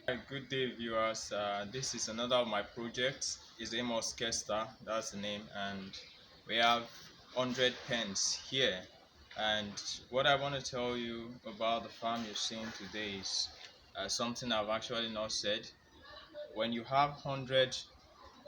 Good day, viewers. This is another of my projects. It's Amos Kester, that's the name, and we have 100 pens here. And what I want to tell you about the farm you're seeing today is something I've actually not said. When you have 100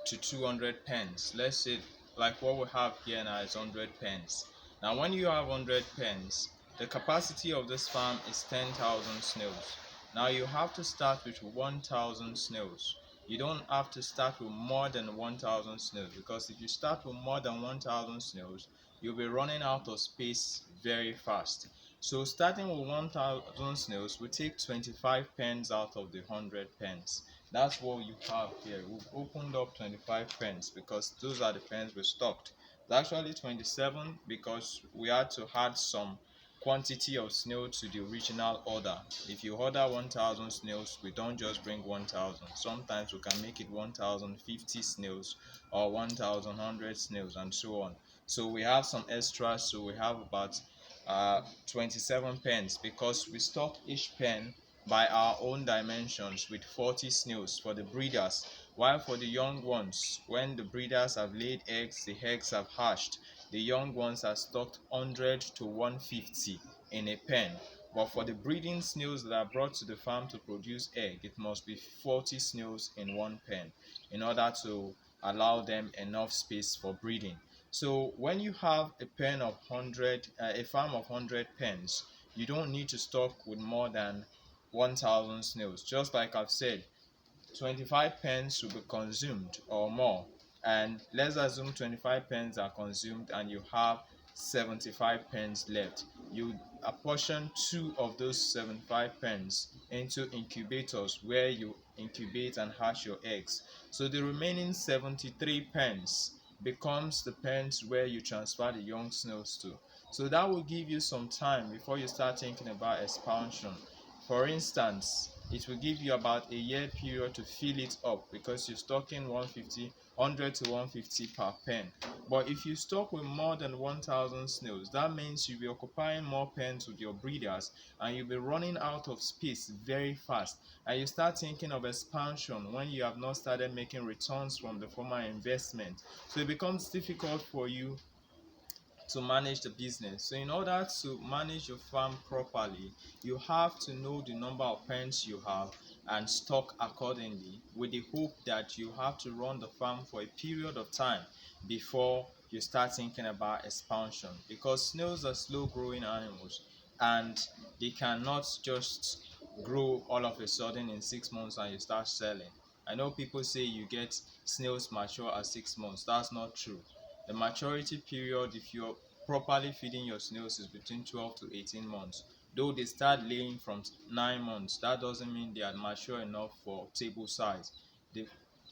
to 200 pens, let's say like what we have here now is 100 pens. Now, when you have 100 pens, the capacity of this farm is 10,000 snails. Now, you have to start with 1,000 snails. You don't have to start with more than 1,000 snails, because if you start with more than 1,000 snails, you'll be running out of space very fast. So starting with 1,000 snails will take 25 pens out of the 100 pens. That's what you have here. We've opened up 25 pens because those are the pens we stocked. It's actually 27 because we had to add some quantity of snail to the original order. If you order 1,000 snails, we don't just bring 1,000. Sometimes we can make it 1,050 snails or 1,100 snails and so on. So we have some extras. So we have about 27 pens because we stock each pen by our own dimensions with 40 snails for the breeders, while for the young ones, when the breeders have laid eggs, the eggs have hatched, the young ones are stocked 100 to 150 in a pen. But for the breeding snails that are brought to the farm to produce egg, it must be 40 snails in one pen in order to allow them enough space for breeding. So when you have a pen of 100, a farm of 100 pens, you don't need to stock with more than 1,000 snails. Just like I've said, 25 pence will be consumed or more, and let's assume 25 pence are consumed and you have 75 pence left. You apportion two of those 75 pence into incubators where you incubate and hatch your eggs, so the remaining 73 pence becomes the pens where you transfer the young snails to. So that will give you some time before you start thinking about expansion. For instance, it will give you about a year period to fill it up because you're stocking 150, 100 to 150 per pen. But if you stock with more than 1,000 snails, that means you'll be occupying more pens with your breeders and you'll be running out of space very fast. And you start thinking of expansion when you have not started making returns from the former investment. So it becomes difficult for you to manage the business. So in order to manage your farm properly, you have to know the number of pens you have and stock accordingly, with the hope that you have to run the farm for a period of time before you start thinking about expansion, because snails are slow growing animals and they cannot just grow all of a sudden in 6 months and you start selling. I know people say you get snails mature at 6 months. That's not true. The maturity period, if you're properly feeding your snails, is between 12 to 18 months. Though they start laying from 9 months, that doesn't mean they are mature enough for table size. The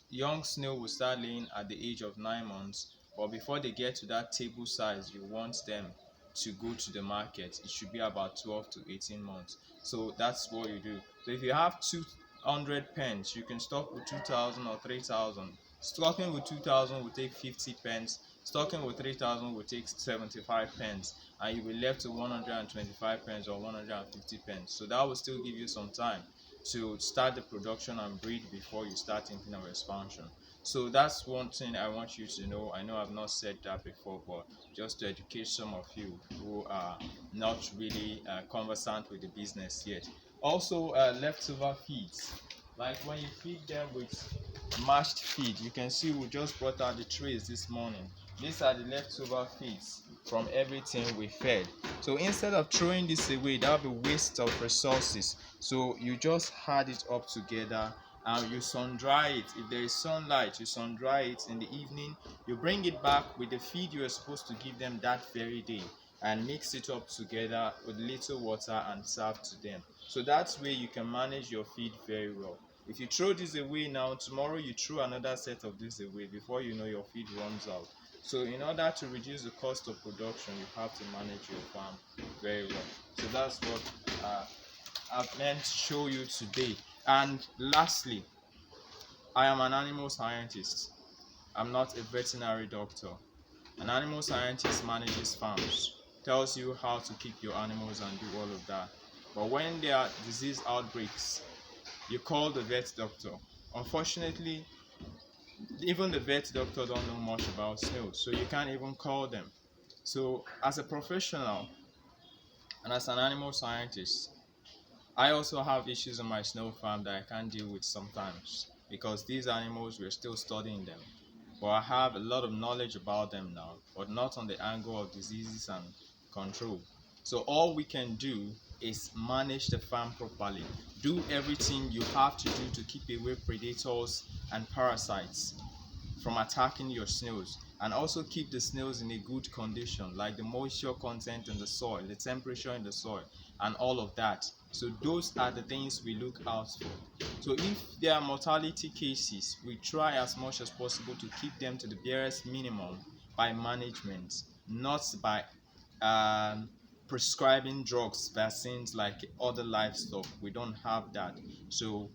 young snail will start laying at the age of 9 months, but before they get to that table size you want them to go to the market, it should be about 12 to 18 months. So that's what you do. So if you have 200 pens, you can stock with 2,000 or 3,000. Stocking with 2,000 will take 50 pence. Stocking with 3,000 will take 75 pence, and you'll be left with 125 pence or 150 pence. So that will still give you some time to start the production and breed before you start thinking of expansion. So that's one thing I want you to know. I know I've not said that before, but just to educate some of you who are not really conversant with the business yet. Also, leftover feeds. Like when you feed them with mashed feed, you can see we just brought out the trays this morning. These are the leftover feeds from everything we fed. So instead of throwing this away, that would be waste of resources. So you just add it up together and you sun dry it. If there is sunlight, you sun dry it in the evening. You bring it back with the feed you were supposed to give them that very day and mix it up together with little water and serve to them. So that's where you can manage your feed very well. If you throw this away now, tomorrow you throw another set of this away. Before you know, your feed runs out. So in order to reduce the cost of production, you have to manage your farm very well. So that's what I've meant to show you today. And lastly, I am an animal scientist. I'm not a veterinary doctor. An animal scientist manages farms, tells you how to keep your animals and do all of that. But when there are disease outbreaks, you call the vet doctor. Unfortunately, even the vet doctor don't know much about snails, so you can't even call them. So as a professional and as an animal scientist, I also have issues on my snail farm that I can't deal with sometimes because these animals, we're still studying them. But I have a lot of knowledge about them now, but not on the angle of diseases and control. So all we can do is manage the farm properly. Do everything you have to do to keep away predators and parasites from attacking your snails, and also keep the snails in a good condition, like the moisture content in the soil, the temperature in the soil, and all of that. So those are the things we look out for. So if there are mortality cases, we try as much as possible to keep them to the barest minimum by management, not by um, prescribing drugs, vaccines like other livestock. We don't have that. So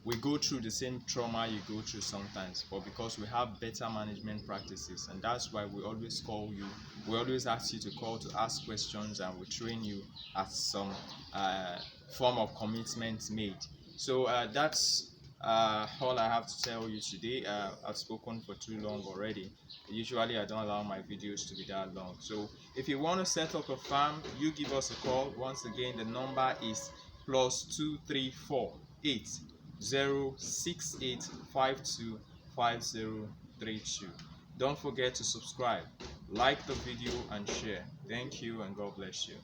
we go through the same trauma you go through sometimes, but because we have better management practices, and that's why we always call you, we always ask you to call to ask questions, and we train you at some uh, form of commitment made. So that's all I have to tell you today. I've spoken for too long already. Usually I don't allow my videos to be that long. So if you want to set up a farm, you give us a call. Once again, the number is +234 068525032. Don't forget to subscribe, like the video, and share. Thank you, and God bless you.